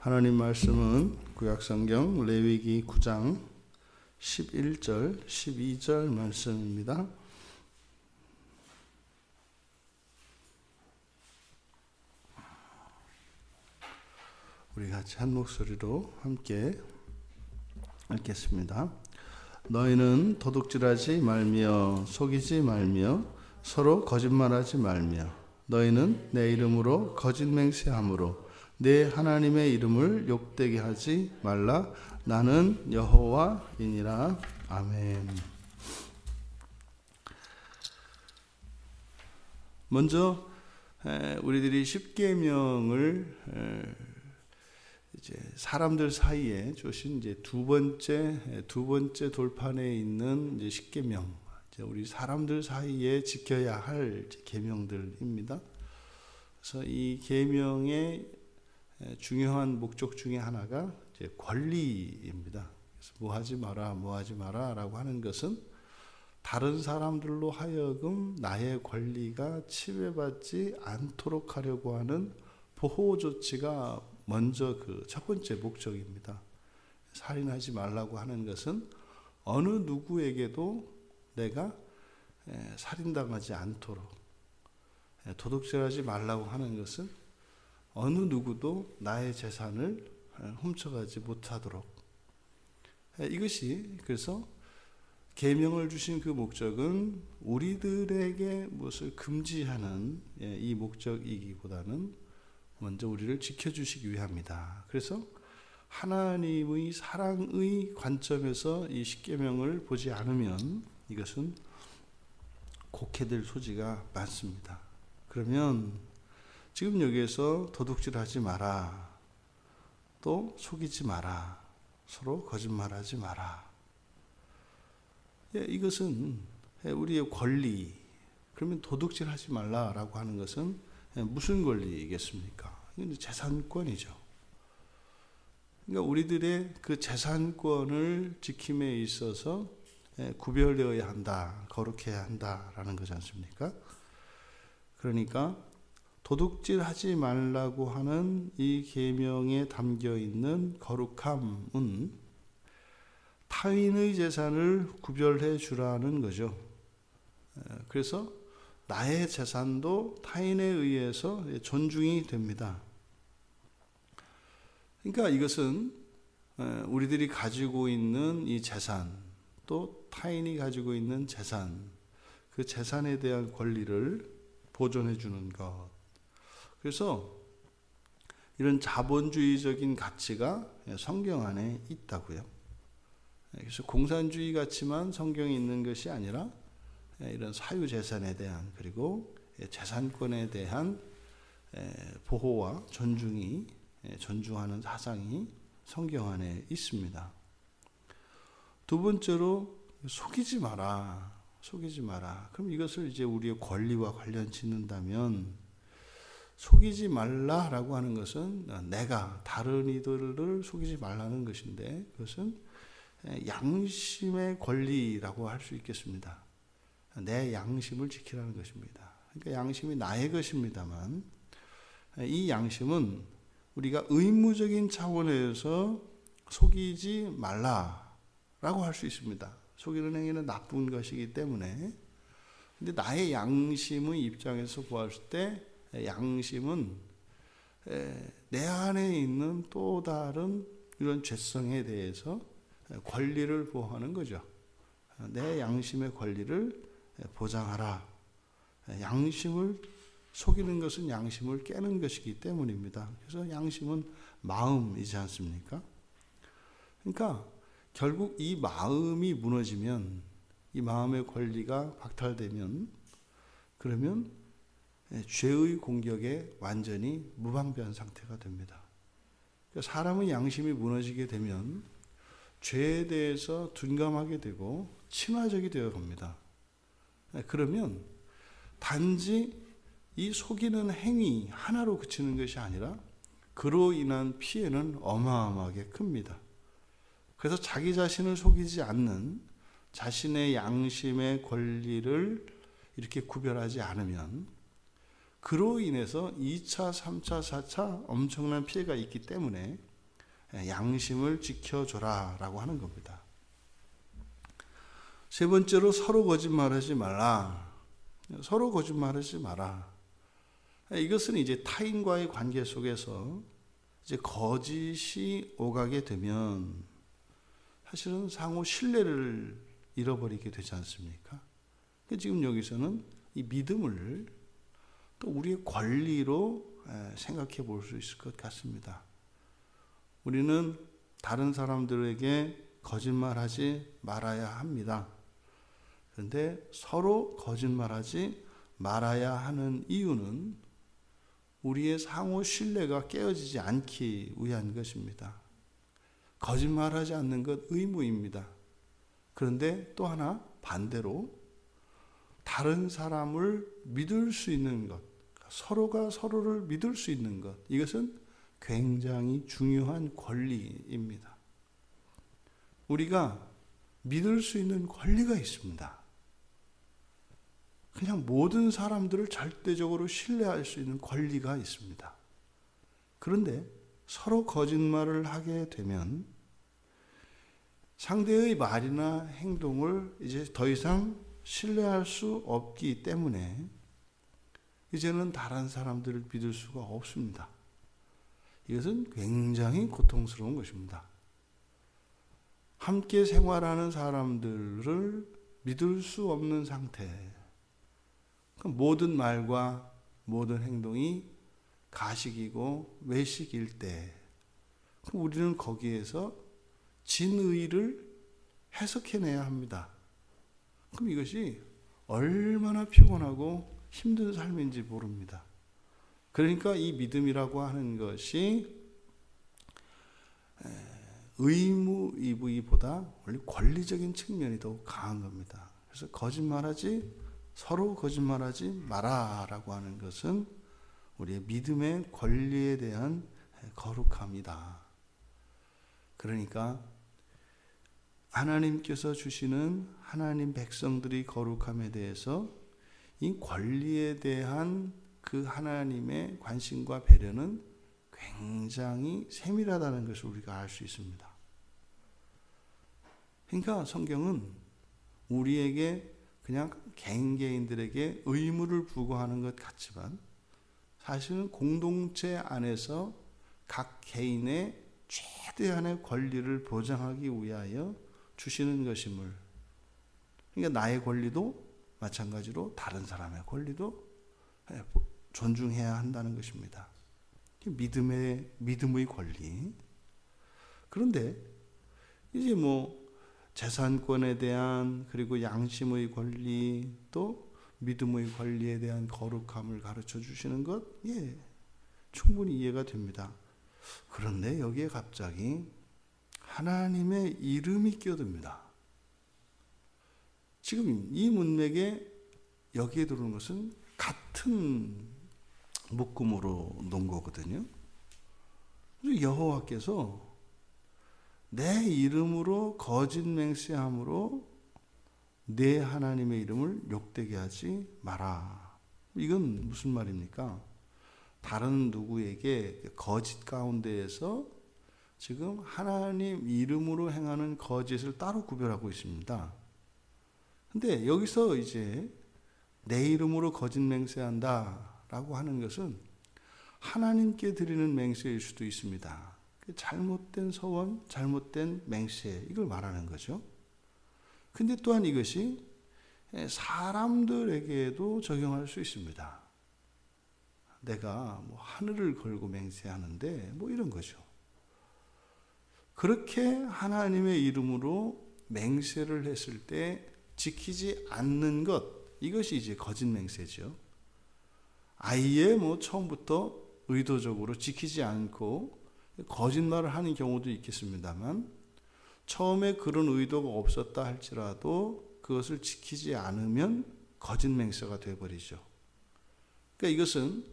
하나님 말씀은 구약성경 레위기 9장 11절, 12절 말씀입니다. 우리 같이 한 목소리로 함께 읽겠습니다. 너희는 도둑질하지 말며 속이지 말며 서로 거짓말하지 말며 너희는 내 이름으로 거짓 맹세함으로 내 하나님의 이름을 욕되게 하지 말라. 나는 여호와이니라. 아멘. 먼저 우리들이 십계명을 이제 사람들 사이에 주신 이제 두 번째 돌판에 있는 이제 십계명, 우리 사람들 사이에 지켜야 할 계명들입니다. 그래서 이 계명의 중요한 목적 중에 하나가 이제 권리입니다. 그래서 뭐 하지 마라라고 하는 것은 다른 사람들로 하여금 나의 권리가 침해받지 않도록 하려고 하는 보호 조치가 먼저 그 첫 번째 목적입니다. 살인하지 말라고 하는 것은 어느 누구에게도 내가 살인당하지 않도록, 도둑질하지 말라고 하는 것은 어느 누구도 나의 재산을 훔쳐가지 못하도록, 이것이 그래서 계명을 주신 그 목적은 우리들에게 무엇을 금지하는 이 목적이기보다는 먼저 우리를 지켜주시기 위함이다. 그래서 하나님의 사랑의 관점에서 이 십계명을 보지 않으면 이것은 곡해될 소지가 많습니다. 그러면 지금 여기에서 도둑질하지 마라, 또 속이지 마라, 서로 거짓말하지 마라. 이것은 우리의 권리. 그러면 도둑질하지 말라라고 하는 것은 무슨 권리이겠습니까? 이건 재산권이죠. 그러니까 우리들의 그 재산권을 지킴에 있어서 구별되어야 한다, 거룩해야 한다라는 거지 않습니까? 그러니까 도둑질하지 말라고 하는 이 계명에 담겨 있는 거룩함은 타인의 재산을 구별해 주라는 거죠. 그래서 나의 재산도 타인에 의해서 존중이 됩니다. 그러니까 이것은 우리들이 가지고 있는 이 재산, 또 타인이 가지고 있는 재산, 그 재산에 대한 권리를 보존해 주는 것. 그래서 이런 자본주의적인 가치가 성경 안에 있다고요. 그래서 공산주의 가치만 성경에 있는 것이 아니라 이런 사유재산에 대한, 그리고 재산권에 대한 보호와 존중하는 사상이 성경 안에 있습니다. 두 번째로 속이지 마라. 그럼 이것을 이제 우리의 권리와 관련 짓는다면, 속이지 말라라고 하는 것은 내가 다른 이들을 속이지 말라는 것인데, 그것은 양심의 권리라고 할 수 있겠습니다. 내 양심을 지키라는 것입니다. 그러니까 양심이 나의 것입니다만, 이 양심은 우리가 의무적인 차원에서 속이지 말라라고 할 수 있습니다. 속이는 행위는 나쁜 것이기 때문에. 근데 나의 양심의 입장에서 보았을 때, 양심은 내 안에 있는 또 다른 이런 죄성에 대해서 권리를 보호하는 거죠. 내 양심의 권리를 보장하라. 양심을 속이는 것은 양심을 깨는 것이기 때문입니다. 그래서 양심은 마음이지 않습니까? 그러니까 결국 이 마음이 무너지면, 이 마음의 권리가 박탈되면, 그러면 죄의 공격에 완전히 무방비한 상태가 됩니다. 그러니까 사람의 양심이 무너지게 되면 죄에 대해서 둔감하게 되고 친화적이 되어 갑니다. 그러면 단지 이 속이는 행위 하나로 그치는 것이 아니라 그로 인한 피해는 어마어마하게 큽니다. 그래서 자기 자신을 속이지 않는 자신의 양심의 권리를 이렇게 구별하지 않으면 그로 인해서 2차, 3차, 4차 엄청난 피해가 있기 때문에 양심을 지켜줘라 라고 하는 겁니다. 세 번째로 서로 거짓말하지 말라. 서로 거짓말하지 마라. 이것은 이제 타인과의 관계 속에서 이제 거짓이 오가게 되면 사실은 상호 신뢰를 잃어버리게 되지 않습니까? 지금 여기서는 이 믿음을 또 우리의 권리로 생각해 볼 수 있을 것 같습니다. 우리는 다른 사람들에게 거짓말하지 말아야 합니다. 그런데 서로 거짓말하지 말아야 하는 이유는 우리의 상호 신뢰가 깨어지지 않기 위한 것입니다. 거짓말하지 않는 것 의무입니다. 그런데 또 하나 반대로 다른 사람을 믿을 수 있는 것, 서로가 서로를 믿을 수 있는 것, 이것은 굉장히 중요한 권리입니다. 우리가 믿을 수 있는 권리가 있습니다. 그냥 모든 사람들을 절대적으로 신뢰할 수 있는 권리가 있습니다. 그런데 서로 거짓말을 하게 되면 상대의 말이나 행동을 이제 더 이상 신뢰할 수 없기 때문에 이제는 다른 사람들을 믿을 수가 없습니다. 이것은 굉장히 고통스러운 것입니다. 함께 생활하는 사람들을 믿을 수 없는 상태. 모든 말과 모든 행동이 가식이고 외식일 때 우리는 거기에서 진의를 해석해내야 합니다. 그럼 이것이 얼마나 피곤하고 힘든 삶인지 모릅니다. 그러니까 이 믿음이라고 하는 것이 의무이기보다 원래 권리적인 측면이 더 강한 겁니다. 그래서 서로 거짓말하지 마라라고 하는 것은 우리의 믿음의 권리에 대한 거룩함이다. 그러니까 하나님께서 주시는 하나님 백성들이 거룩함에 대해서 이 권리에 대한 그 하나님의 관심과 배려는 굉장히 세밀하다는 것을 우리가 알 수 있습니다. 그러니까 성경은 우리에게 그냥 개인들에게 의무를 부과하는 것 같지만 사실은 공동체 안에서 각 개인의 최대한의 권리를 보장하기 위하여 주시는 것임을, 그러니까 나의 권리도 마찬가지로 다른 사람의 권리도 존중해야 한다는 것입니다. 믿음의 권리. 그런데 이제 재산권에 대한 그리고 양심의 권리 또 믿음의 권리에 대한 거룩함을 가르쳐 주시는 것, 충분히 이해가 됩니다. 그런데 여기에 갑자기 하나님의 이름이 끼어듭니다. 지금 이 문맥에 여기에 들어오는 것은 같은 묶음으로 놓은 거거든요. 여호와께서 내 이름으로 거짓 맹세함으로 내 하나님의 이름을 욕되게 하지 마라. 이건 무슨 말입니까? 다른 누구에게 거짓 가운데에서 지금 하나님 이름으로 행하는 거짓을 따로 구별하고 있습니다. 근데 여기서 이제 내 이름으로 거짓 맹세한다 라고 하는 것은 하나님께 드리는 맹세일 수도 있습니다. 잘못된 서원, 잘못된 맹세, 이걸 말하는 거죠. 근데 또한 이것이 사람들에게도 적용할 수 있습니다. 내가 하늘을 걸고 맹세하는데 이런 거죠. 그렇게 하나님의 이름으로 맹세를 했을 때 지키지 않는 것, 이것이 이제 거짓 맹세죠. 아예 처음부터 의도적으로 지키지 않고 거짓말을 하는 경우도 있겠습니다만 처음에 그런 의도가 없었다 할지라도 그것을 지키지 않으면 거짓 맹세가 되어버리죠. 그러니까 이것은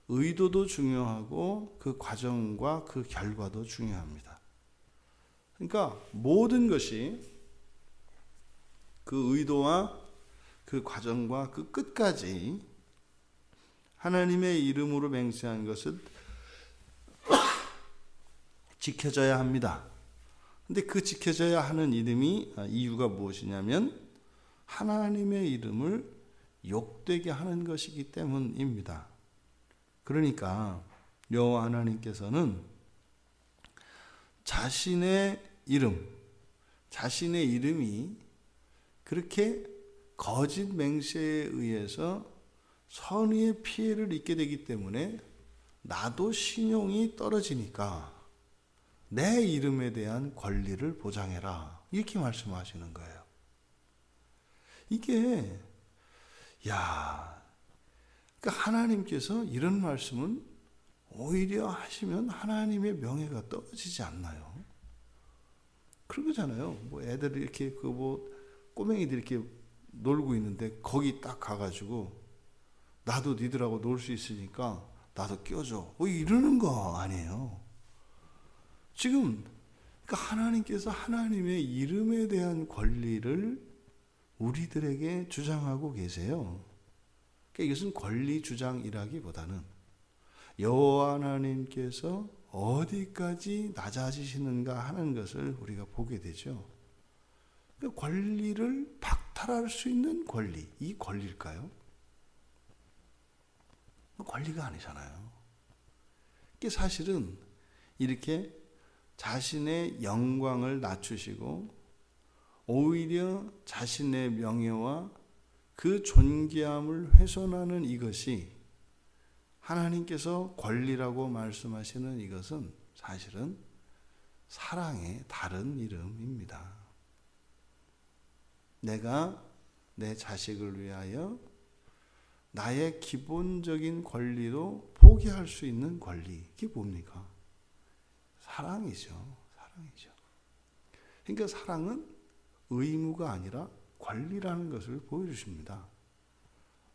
의도도 중요하고 그 과정과 그 결과도 중요합니다. 그러니까 모든 것이 그 의도와 그 과정과 그 끝까지 하나님의 이름으로 맹세한 것을 지켜져야 합니다. 근데 그 지켜져야 하는 이유가 무엇이냐면 하나님의 이름을 욕되게 하는 것이기 때문입니다. 그러니까 여호와 하나님께서는 자신의 이름이 그렇게 거짓 맹세에 의해서 선의의 피해를 입게 되기 때문에 나도 신용이 떨어지니까 내 이름에 대한 권리를 보장해라. 이렇게 말씀하시는 거예요. 이게 그러니까 하나님께서 이런 말씀은 오히려 하시면 하나님의 명예가 떨어지지 않나요? 그런 거잖아요. 뭐 애들이 이렇게 꼬맹이들 이렇게 놀고 있는데 거기 딱 가가지고 나도 니들하고 놀 수 있으니까 나도 껴줘. 이러는 거 아니에요. 지금 그러니까 하나님께서 하나님의 이름에 대한 권리를 우리들에게 주장하고 계세요. 그러니까 이것은 권리 주장이라기보다는 여호와 하나님께서 어디까지 낮아지시는가 하는 것을 우리가 보게 되죠. 그러니까 권리를 박탈할 수 있는 권리, 이 권리일까요? 권리가 아니잖아요. 이게 사실은 이렇게 자신의 영광을 낮추시고 오히려 자신의 명예와 그 존귀함을 훼손하는 이것이 하나님께서 권리라고 말씀하시는 이것은 사실은 사랑의 다른 이름입니다. 내가 내 자식을 위하여 나의 기본적인 권리도 포기할 수 있는 권리. 이게 뭡니까? 사랑이죠. 그러니까 사랑은 의무가 아니라 권리라는 것을 보여주십니다.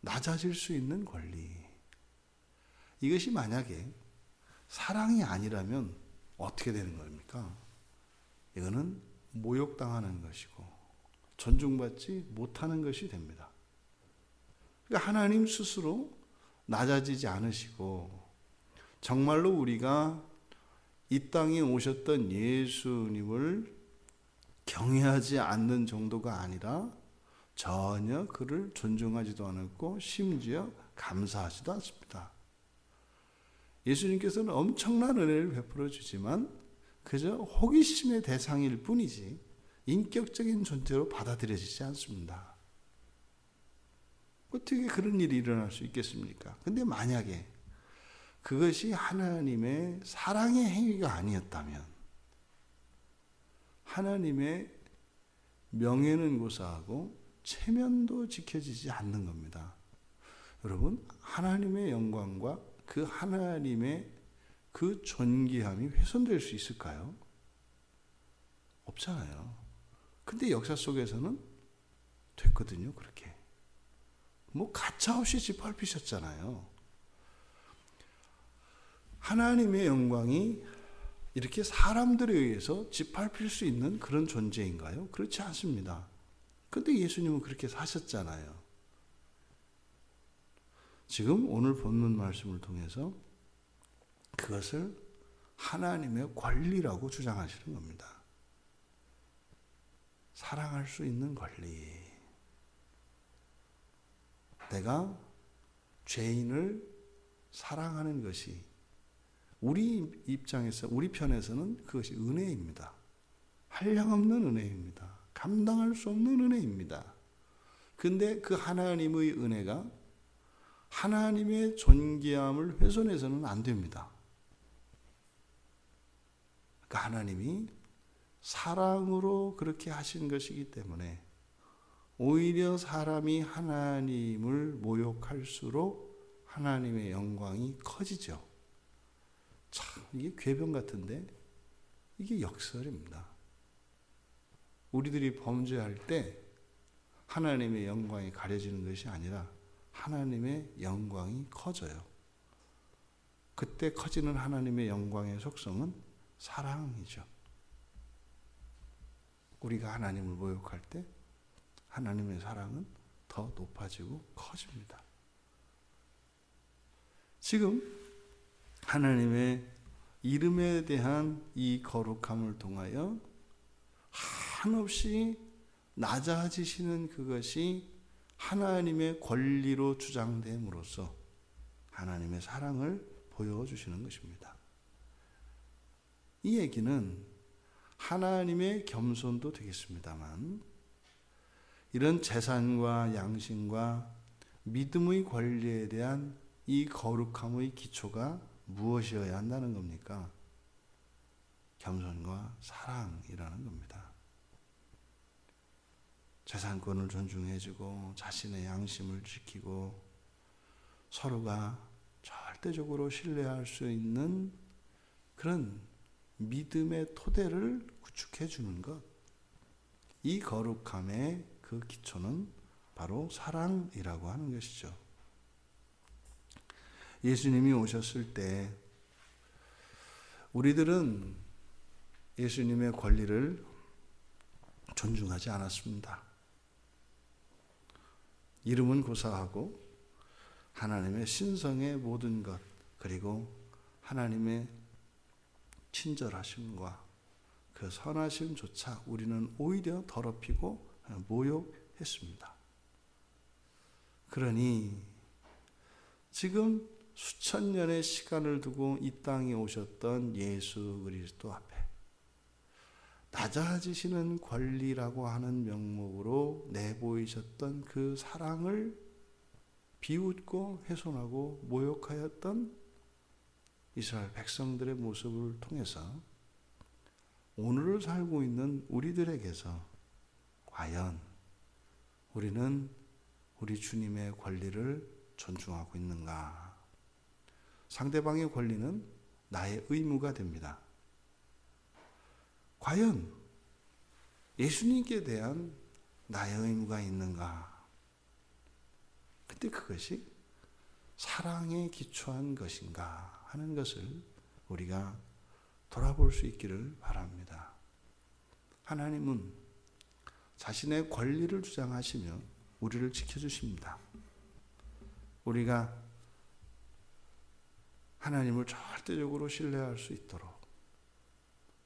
낮아질 수 있는 권리. 이것이 만약에 사랑이 아니라면 어떻게 되는 겁니까? 이거는 모욕당하는 것이고 존중받지 못하는 것이 됩니다. 그러니까 하나님 스스로 낮아지지 않으시고 정말로 우리가 이 땅에 오셨던 예수님을 경외하지 않는 정도가 아니라 전혀 그를 존중하지도 않았고 심지어 감사하지도 않습니다. 예수님께서는 엄청난 은혜를 베풀어 주지만 그저 호기심의 대상일 뿐이지 인격적인 존재로 받아들여지지 않습니다. 어떻게 그런 일이 일어날 수 있겠습니까? 근데 만약에 그것이 하나님의 사랑의 행위가 아니었다면 하나님의 명예는 고사하고 체면도 지켜지지 않는 겁니다. 여러분, 하나님의 영광과 그 하나님의 그 존귀함이 훼손될 수 있을까요? 없잖아요. 근데 역사 속에서는 됐거든요, 그렇게. 가차없이 짓밟히셨잖아요. 하나님의 영광이 이렇게 사람들에 의해서 짓밟힐 수 있는 그런 존재인가요? 그렇지 않습니다. 근데 예수님은 그렇게 사셨잖아요. 지금 오늘 본문 말씀을 통해서 그것을 하나님의 권리라고 주장하시는 겁니다. 사랑할 수 있는 권리. 내가 죄인을 사랑하는 것이 우리 입장에서, 우리 편에서는 그것이 은혜입니다. 한량없는 은혜입니다. 감당할 수 없는 은혜입니다. 근데 그 하나님의 은혜가 하나님의 존귀함을 훼손해서는 안 됩니다. 그러니까 하나님이 사랑으로 그렇게 하신 것이기 때문에 오히려 사람이 하나님을 모욕할수록 하나님의 영광이 커지죠. 참, 이게 궤변 같은데 이게 역설입니다. 우리들이 범죄할 때 하나님의 영광이 가려지는 것이 아니라 하나님의 영광이 커져요. 그때 커지는 하나님의 영광의 속성은 사랑이죠. 우리가 하나님을 모욕할 때 하나님의 사랑은 더 높아지고 커집니다. 지금 하나님의 이름에 대한 이 거룩함을 통하여 한없이 낮아지시는 그것이 하나님의 권리로 주장됨으로써 하나님의 사랑을 보여주시는 것입니다. 이 얘기는 하나님의 겸손도 되겠습니다만 이런 재산과 양심과 믿음의 권리에 대한 이 거룩함의 기초가 무엇이어야 한다는 겁니까? 겸손과 사랑이라는 겁니다. 재산권을 존중해주고 자신의 양심을 지키고 서로가 절대적으로 신뢰할 수 있는 그런 믿음의 토대를 구축해 주는 것. 이 거룩함의 그 기초는 바로 사랑이라고 하는 것이죠. 예수님이 오셨을 때 우리들은 예수님의 권리를 존중하지 않았습니다. 이름은 고사하고 하나님의 신성의 모든 것, 그리고 하나님의 친절하심과 그 선하심조차 우리는 오히려 더럽히고 모욕했습니다. 그러니 지금 수천 년의 시간을 두고 이 땅에 오셨던 예수 그리스도 앞에 낮아지시는 권리라고 하는 명목으로 내보이셨던 그 사랑을 비웃고 훼손하고 모욕하였던 이스라엘 백성들의 모습을 통해서 오늘을 살고 있는 우리들에게서 과연 우리는 우리 주님의 권리를 존중하고 있는가? 상대방의 권리는 나의 의무가 됩니다. 과연 예수님께 대한 나의 의무가 있는가? 근데 그것이 사랑에 기초한 것인가 하는 것을 우리가 돌아볼 수 있기를 바랍니다. 하나님은 자신의 권리를 주장하시며 우리를 지켜주십니다. 우리가 하나님을 절대적으로 신뢰할 수 있도록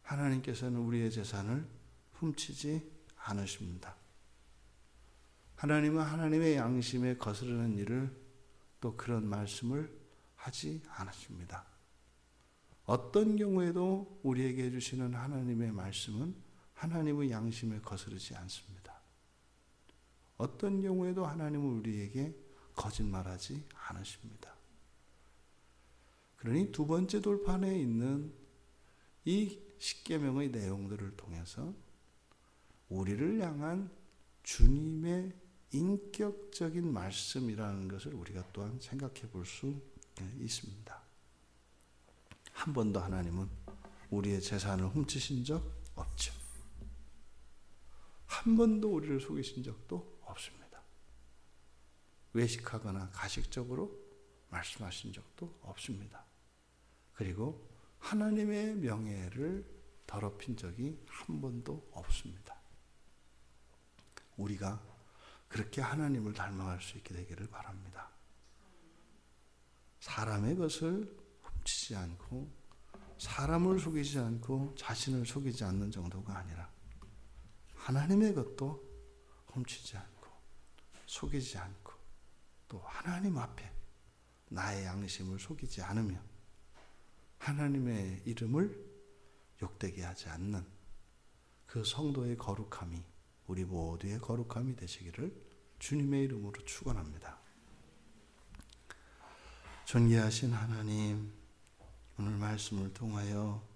하나님께서는 우리의 재산을 훔치지 않으십니다. 하나님은 하나님의 양심에 거스르는 일을 또 그런 말씀을 하지 않으십니다. 어떤 경우에도 우리에게 해주시는 하나님의 말씀은 하나님의 양심에 거스르지 않습니다. 어떤 경우에도 하나님은 우리에게 거짓말하지 않으십니다. 그러니 두 번째 돌판에 있는 이 십계명의 내용들을 통해서 우리를 향한 주님의 인격적인 말씀이라는 것을 우리가 또한 생각해 볼 수 있습니다. 한 번도 하나님은 우리의 재산을 훔치신 적 없죠. 한 번도 우리를 속이신 적도 없습니다. 외식하거나 가식적으로 말씀하신 적도 없습니다. 그리고 하나님의 명예를 더럽힌 적이 한 번도 없습니다. 우리가 그렇게 하나님을 닮아갈 수 있게 되기를 바랍니다. 사람의 것을 훔치지 않고 사람을 속이지 않고 자신을 속이지 않는 정도가 아니라 하나님의 것도 훔치지 않고 속이지 않고 또 하나님 앞에 나의 양심을 속이지 않으며 하나님의 이름을 욕되게 하지 않는 그 성도의 거룩함이 우리 모두의 거룩함이 되시기를 주님의 이름으로 축원합니다. 존귀하신 하나님, 오늘 말씀을 통하여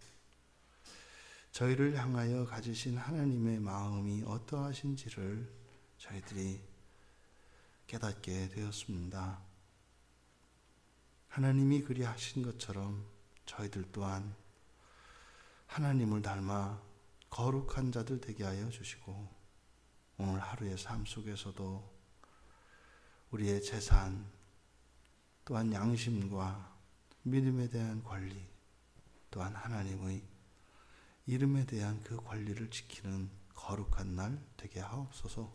저희를 향하여 가지신 하나님의 마음이 어떠하신지를 저희들이 깨닫게 되었습니다. 하나님이 그리하신 것처럼 저희들 또한 하나님을 닮아 거룩한 자들 되게 하여 주시고 오늘 하루의 삶 속에서도 우리의 재산 또한 양심과 믿음에 대한 권리 또한 하나님의 이름에 대한 그 권리를 지키는 거룩한 날 되게 하옵소서.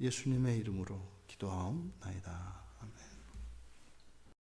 예수님의 이름으로 기도하옵나이다.